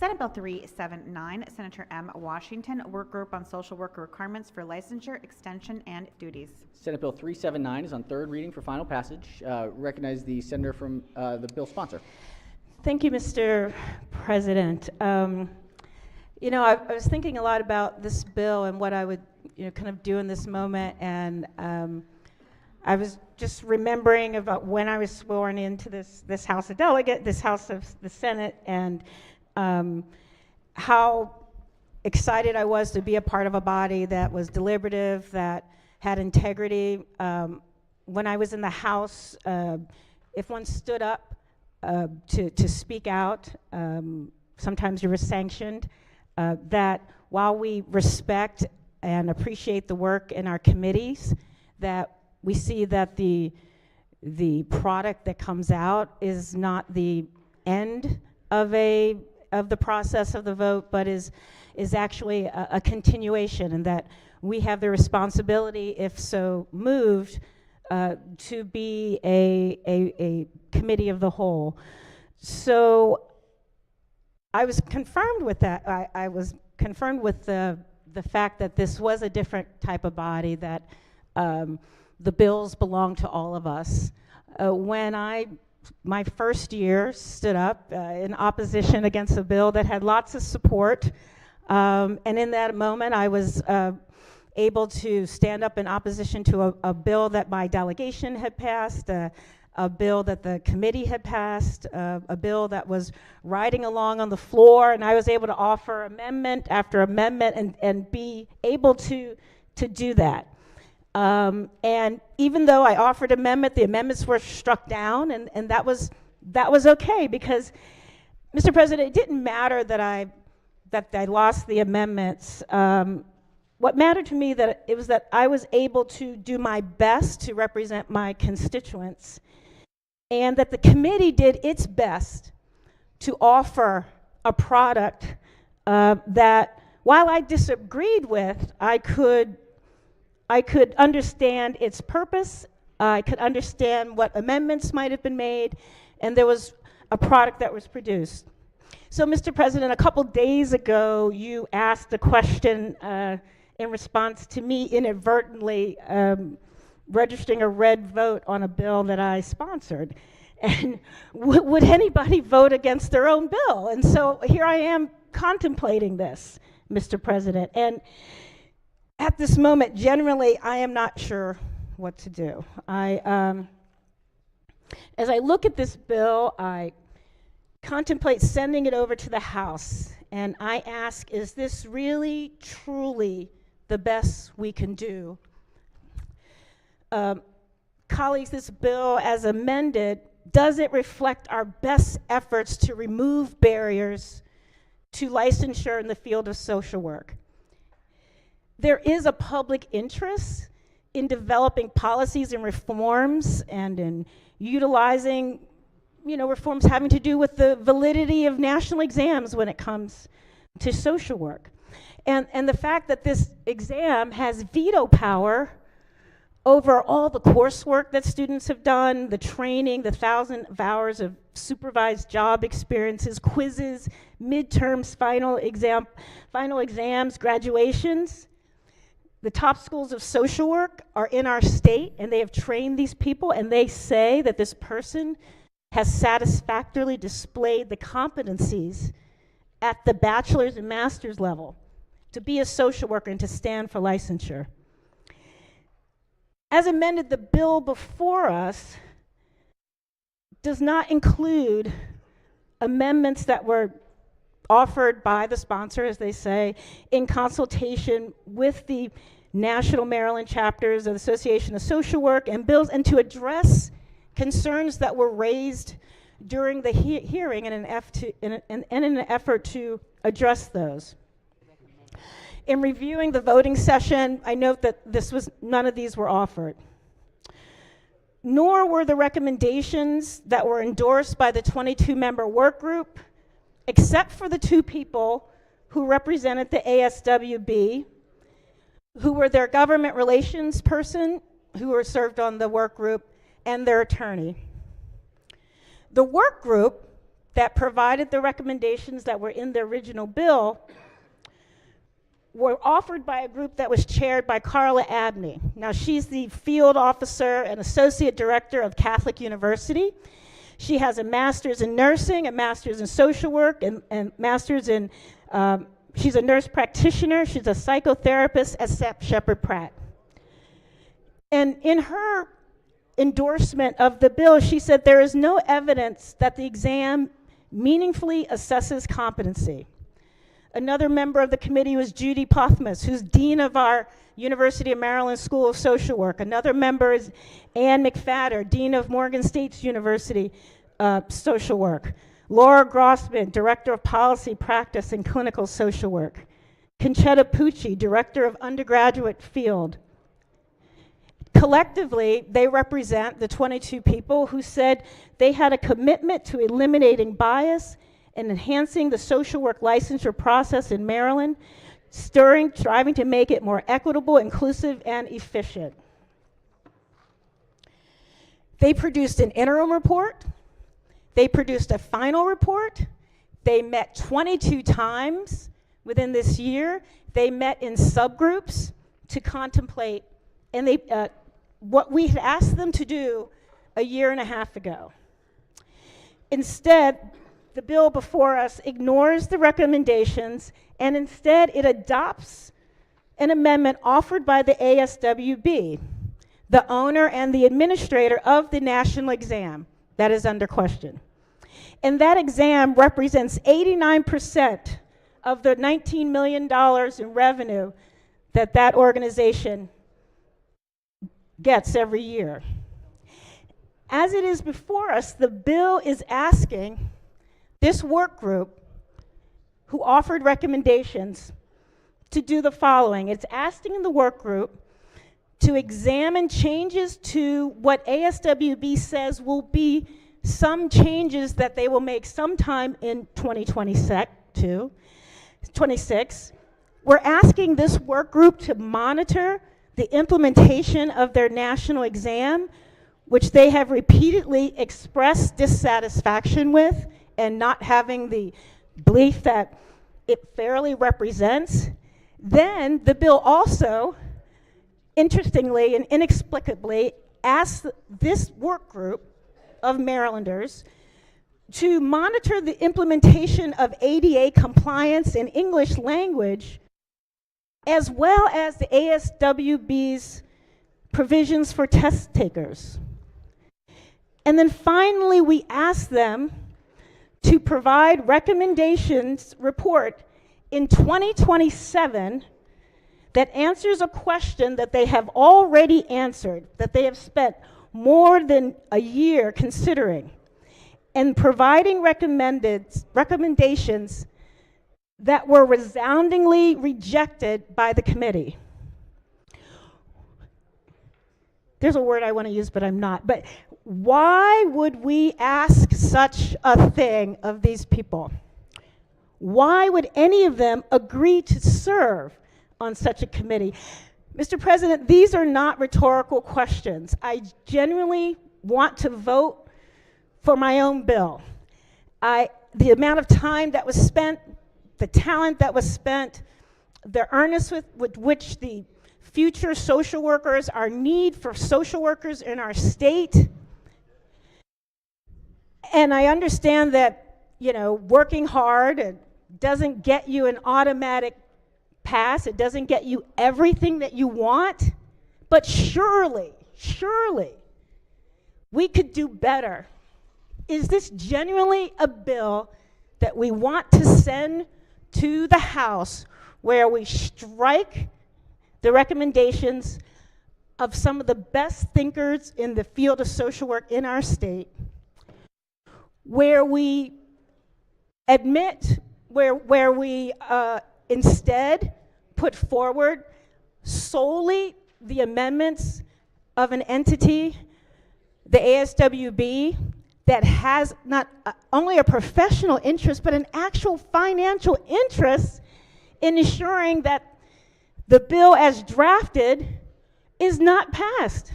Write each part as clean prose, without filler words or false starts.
Senate Bill 379, Senator M. Washington, Work Group on Social Worker Requirements for Licensure, Extension, and Duties. Senate Bill 379 is on third reading for final passage. Recognize the senator from the bill sponsor. Thank you, Mr. President. You know, I was thinking a lot about this bill and what I would, kind of do in this moment, and I was just remembering about when I was sworn into this House of Delegate, this House of the Senate, and how excited I was to be a part of a body that was deliberative, that had integrity. When I was in the House, if one stood up to speak out, sometimes you were sanctioned. That while we respect and appreciate the work in our committees, that we see that the product that comes out is not the end of the process of the vote, but is actually a continuation, and that we have the responsibility, if so moved, to be a committee of the whole. So I was confirmed with that. I was confirmed with the fact that this was a different type of body, that the bills belong to all of us. When my first year stood up in opposition against a bill that had lots of support, and in that moment I was able to stand up in opposition to a bill that my delegation had passed, a bill that the committee had passed, a bill that was riding along on the floor, and I was able to offer amendment after amendment and be able to do that. And even though I offered amendment, the amendments were struck down, and that was okay, because, Mr. President, it didn't matter that I lost the amendments. What mattered to me was that I was able to do my best to represent my constituents, and that the committee did its best to offer a product that, while I disagreed with, I could understand its purpose, I could understand what amendments might have been made, and there was a product that was produced. So, Mr. President, a couple days ago, you asked a question in response to me inadvertently registering a red vote on a bill that I sponsored. And would anybody vote against their own bill? And so here I am contemplating this, Mr. President. And at this moment, generally, I am not sure what to do. As I look at this bill, I contemplate sending it over to the House, and I ask, is this really, truly the best we can do? Colleagues, this bill, as amended, does it reflect our best efforts to remove barriers to licensure in the field of social work? There is a public interest in developing policies and reforms, and in utilizing, reforms having to do with the validity of national exams when it comes to social work. And the fact that this exam has veto power over all the coursework that students have done, the training, the 1,000 of hours of supervised job experiences, quizzes, midterms, final exams, graduations. The top schools of social work are in our state, and they have trained these people, and they say that this person has satisfactorily displayed the competencies at the bachelor's and master's level to be a social worker and to stand for licensure. As amended, the bill before us does not include amendments that were offered by the sponsor, as they say, in consultation with the National Maryland chapters of the Association of Social Work and bills, and to address concerns that were raised during the hearing in an effort to address those. In reviewing the voting session, I note that none of these were offered. Nor were the recommendations that were endorsed by the 22-member work group, except for the two people who represented the ASWB, who were their government relations person, who were served on the work group, and their attorney. The work group that provided the recommendations that were in the original bill were offered by a group that was chaired by Carla Abney. Now, she's the field officer and associate director of Catholic University. She has a master's in nursing, a master's in social work, and master's in, she's a nurse practitioner. She's a psychotherapist at Shepherd Pratt. And in her endorsement of the bill, she said there is no evidence that the exam meaningfully assesses competency. Another member of the committee was Judy Pothmus, who's dean of our University of Maryland School of Social Work. Another member is Ann McFadder, dean of Morgan State University Social Work. Laura Grossman, director of policy, practice, and clinical social work. Conchetta Pucci, director of undergraduate field. Collectively, they represent the 22 people who said they had a commitment to eliminating bias and enhancing the social work licensure process in Maryland, striving to make it more equitable, inclusive, and efficient. They produced an interim report. They produced a final report. They met 22 times within this year. They met in subgroups to contemplate, and what we had asked them to do a year and a half ago. Instead, the bill before us ignores the recommendations, and instead it adopts an amendment offered by the ASWB, the owner and the administrator of the national exam that is under question. And that exam represents 89% of the $19 million in revenue that that organization gets every year. As it is before us, the bill is asking this work group, who offered recommendations, to do the following. It's asking the work group to examine changes to what ASWB says will be some changes that they will make sometime in 2026. We're asking this work group to monitor the implementation of their national exam, which they have repeatedly expressed dissatisfaction with and not having the belief that it fairly represents. Then the bill also, interestingly and inexplicably, asks this work group of Marylanders to monitor the implementation of ADA compliance in English language, as well as the ASWB's provisions for test takers. And then finally, we ask them to provide recommendations report in 2027 that answers a question that they have already answered, that they have spent more than a year considering, and providing recommendations that were resoundingly rejected by the committee. There's a word I want to use, but I'm not. But why would we ask such a thing of these people? Why would any of them agree to serve on such a committee? Mr. President, these are not rhetorical questions. I genuinely want to vote for my own bill. The amount of time that was spent, the talent that was spent, the earnestness with which the future social workers, our need for social workers in our state. And I understand that, working hard doesn't get you an automatic pass. It doesn't get you everything that you want. But surely, we could do better. Is this genuinely a bill that we want to send to the House where we strike the recommendations of some of the best thinkers in the field of social work in our state, where we admit, where we instead put forward solely the amendments of an entity, the ASWB, that has not only a professional interest, but an actual financial interest in ensuring that the bill as drafted is not passed.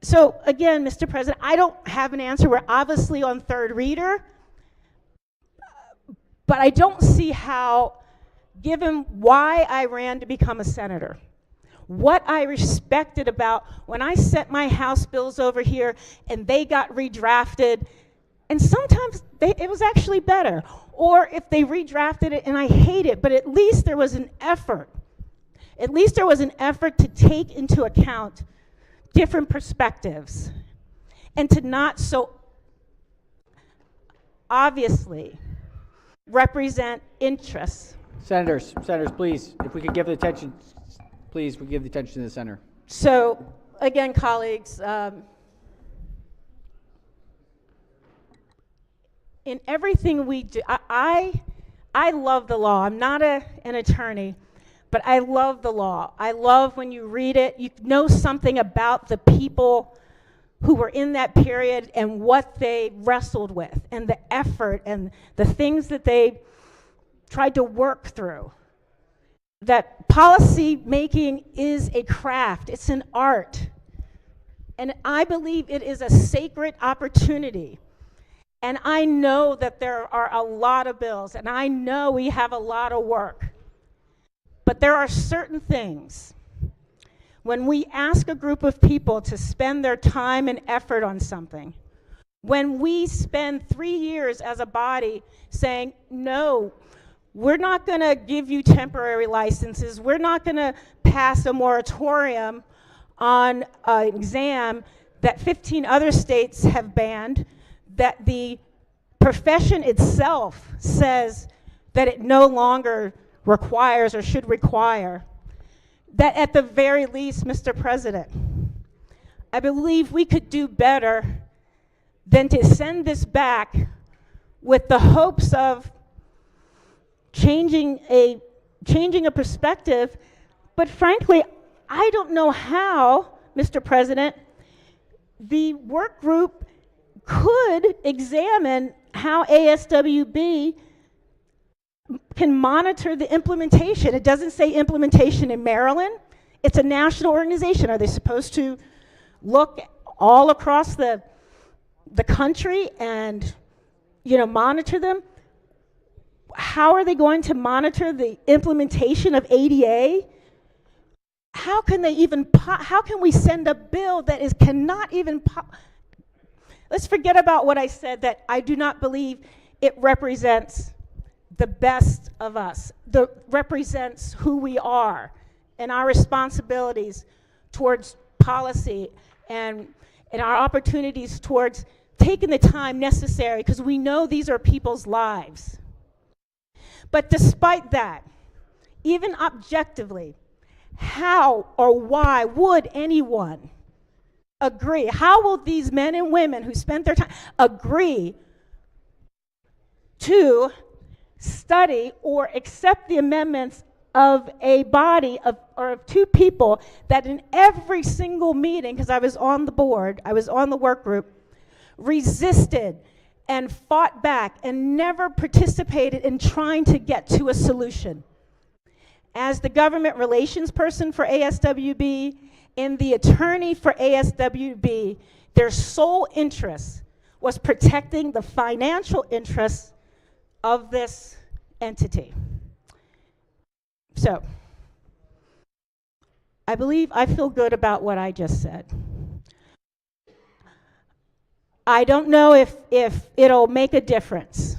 So again, Mr. President, I don't have an answer. We're obviously on third reader, but I don't see how, given why I ran to become a senator, what I respected about when I sent my House bills over here and they got redrafted, and sometimes it was actually better, or if they redrafted it and I hate it, but at least there was an effort. At least there was an effort to take into account different perspectives and to not so obviously represent interests. Senators, please, if we could give the attention, please, we give the attention to the center. So, again, colleagues, in everything we do, I love the law. I'm not an attorney, but I love the law. I love when you read it, you know something about the people who were in that period and what they wrestled with and the effort and the things that they tried to work through. That policy making is a craft, it's an art. And I believe it is a sacred opportunity. And I know that there are a lot of bills, and I know we have a lot of work. But there are certain things, when we ask a group of people to spend their time and effort on something, when we spend 3 years as a body saying, no, we're not going to give you temporary licenses, we're not going to pass a moratorium on an exam that 15 other states have banned, that the profession itself says that it no longer requires or should require, that at the very least, Mr. President, I believe we could do better than to send this back with the hopes of changing a perspective, but frankly, I don't know how, Mr. President, the work group could examine how ASWB can monitor the implementation. It doesn't say implementation in Maryland. It's a national organization. Are they supposed to look all across the country and, monitor them? How are they going to monitor the implementation of ADA? How can we send a bill that cannot even let's forget about what I said, that I do not believe it represents the best of us. It represents who we are and our responsibilities towards policy and our opportunities towards taking the time necessary, because we know these are people's lives. But despite that, even objectively, how or why would anyone agree? How will these men and women who spent their time agree to study or accept the amendments of a body of two people that in every single meeting, because I was on the board, I was on the work group, resisted and fought back and never participated in trying to get to a solution? As the government relations person for ASWB and the attorney for ASWB, their sole interest was protecting the financial interests of this entity. So, I feel good about what I just said. I don't know if it'll make a difference,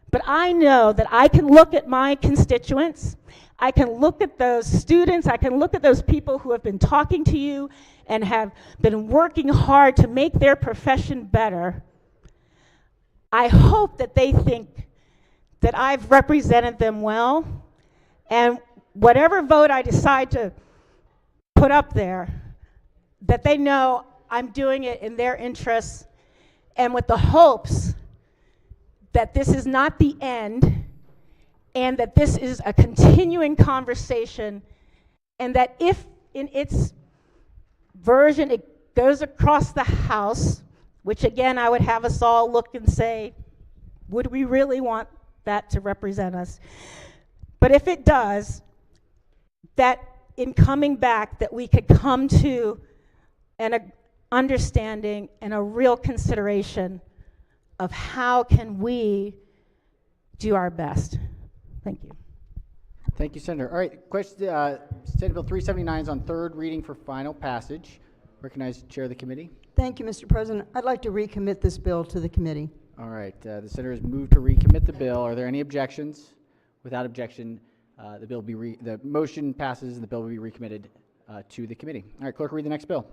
but I know that I can look at my constituents, I can look at those students, I can look at those people who have been talking to you and have been working hard to make their profession better. I hope that they think that I've represented them well, and whatever vote I decide to put up there, that they know I'm doing it in their interests and with the hopes that this is not the end and that this is a continuing conversation, and that if in its version it goes across the House, which again I would have us all look and say, would we really want that to represent us? But if it does, that in coming back that we could come to understanding and a real consideration of how can we do our best. Thank you. Thank you, Senator. All right, question, Senate Bill 379 is on third reading for final passage. Recognize the Chair of the committee. Thank you, Mr. President. I'd like to recommit this bill to the committee. All right, the senator has moved to recommit the bill. Are there any objections? Without objection, the motion passes and the bill will be recommitted to the committee. All right, clerk, read the next bill.